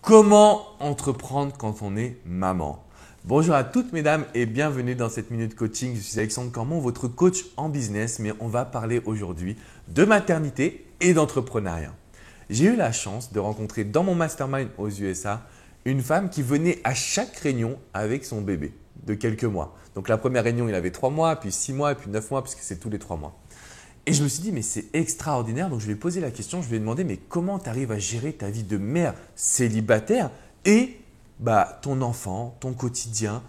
Comment entreprendre quand on est maman? Bonjour à toutes mesdames et bienvenue dans cette minute coaching. Je suis Alexandre Cormon, votre coach en business, mais on va parler aujourd'hui de maternité et d'entrepreneuriat. J'ai eu la chance de rencontrer dans mon mastermind aux USA une femme qui venait à chaque réunion avec son bébé de quelques mois. Donc la première réunion, il avait 3 mois, puis 6 mois, puis 9 mois, puisque c'est tous les 3 mois. Et je me suis dit, mais c'est extraordinaire. Donc, je lui ai posé la question, je lui ai demandé, mais comment tu arrives à gérer ta vie de mère célibataire et ton enfant, ton quotidien?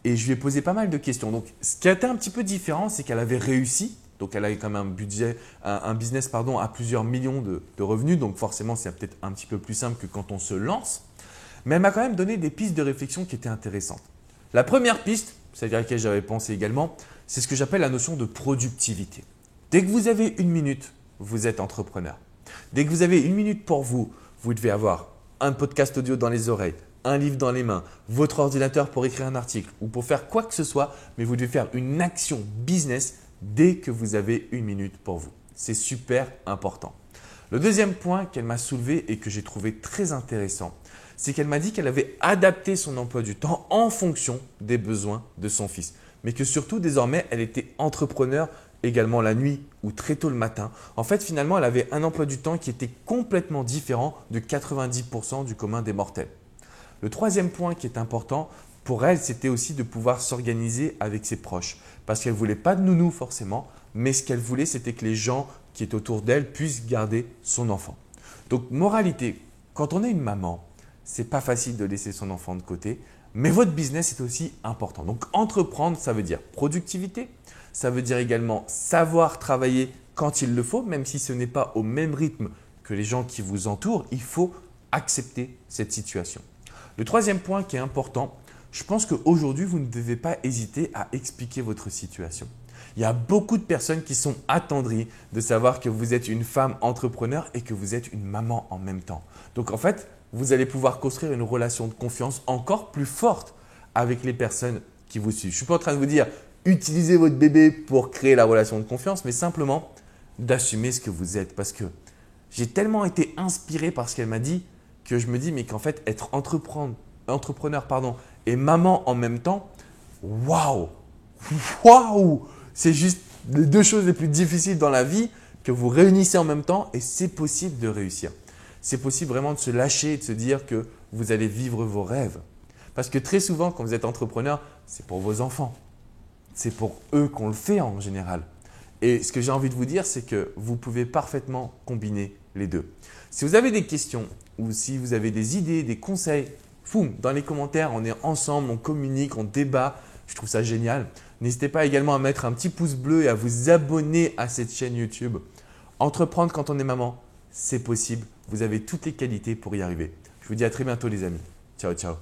Et je lui ai posé pas mal de questions. Donc, ce qui a été un petit peu différent, c'est qu'elle avait réussi. Donc, elle avait quand même un business à plusieurs millions de revenus. Donc, forcément, c'est peut-être un petit peu plus simple que quand on se lance. Mais elle m'a quand même donné des pistes de réflexion qui étaient intéressantes. La première piste, celle à laquelle j'avais pensé également, c'est ce que j'appelle la notion de productivité. Dès que vous avez une minute, vous êtes entrepreneur. Dès que vous avez une minute pour vous, vous devez avoir un podcast audio dans les oreilles, un livre dans les mains, votre ordinateur pour écrire un article ou pour faire quoi que ce soit, mais vous devez faire une action business dès que vous avez une minute pour vous. C'est super important. Le deuxième point qu'elle m'a soulevé et que j'ai trouvé très intéressant, c'est qu'elle m'a dit qu'elle avait adapté son emploi du temps en fonction des besoins de son fils, mais que surtout désormais, elle était entrepreneur également la nuit ou très tôt le matin. En fait, finalement, elle avait un emploi du temps qui était complètement différent de 90% du commun des mortels. Le troisième point qui est important pour elle, c'était aussi de pouvoir s'organiser avec ses proches. Parce qu'elle ne voulait pas de nounou forcément, mais ce qu'elle voulait, c'était que les gens qui étaient autour d'elle puissent garder son enfant. Donc, moralité, quand on est une maman, ce n'est pas facile de laisser son enfant de côté, mais votre business est aussi important. Donc, entreprendre, ça veut dire productivité. Ça veut dire également savoir travailler quand il le faut, même si ce n'est pas au même rythme que les gens qui vous entourent, il faut accepter cette situation. Le troisième point qui est important, je pense qu'aujourd'hui, vous ne devez pas hésiter à expliquer votre situation. Il y a beaucoup de personnes qui sont attendries de savoir que vous êtes une femme entrepreneur et que vous êtes une maman en même temps. Donc en fait, vous allez pouvoir construire une relation de confiance encore plus forte avec les personnes qui vous suivent. Je ne suis pas en train de vous dire utilisez votre bébé pour créer la relation de confiance, mais simplement d'assumer ce que vous êtes. Parce que j'ai tellement été inspiré par ce qu'elle m'a dit que je me dis mais qu'en fait être entrepreneur et maman en même temps, waouh, c'est juste les deux choses les plus difficiles dans la vie que vous réunissez en même temps et c'est possible de réussir. C'est possible vraiment de se lâcher et de se dire que vous allez vivre vos rêves. Parce que très souvent, quand vous êtes entrepreneur, c'est pour vos enfants. C'est pour eux qu'on le fait en général. Et ce que j'ai envie de vous dire, c'est que vous pouvez parfaitement combiner les deux. Si vous avez des questions ou si vous avez des idées, des conseils, dans les commentaires, on est ensemble, on communique, on débat. Je trouve ça génial. N'hésitez pas également à mettre un petit pouce bleu et à vous abonner à cette chaîne YouTube. Entreprendre quand on est maman, c'est possible. Vous avez toutes les qualités pour y arriver. Je vous dis à très bientôt les amis. Ciao, ciao.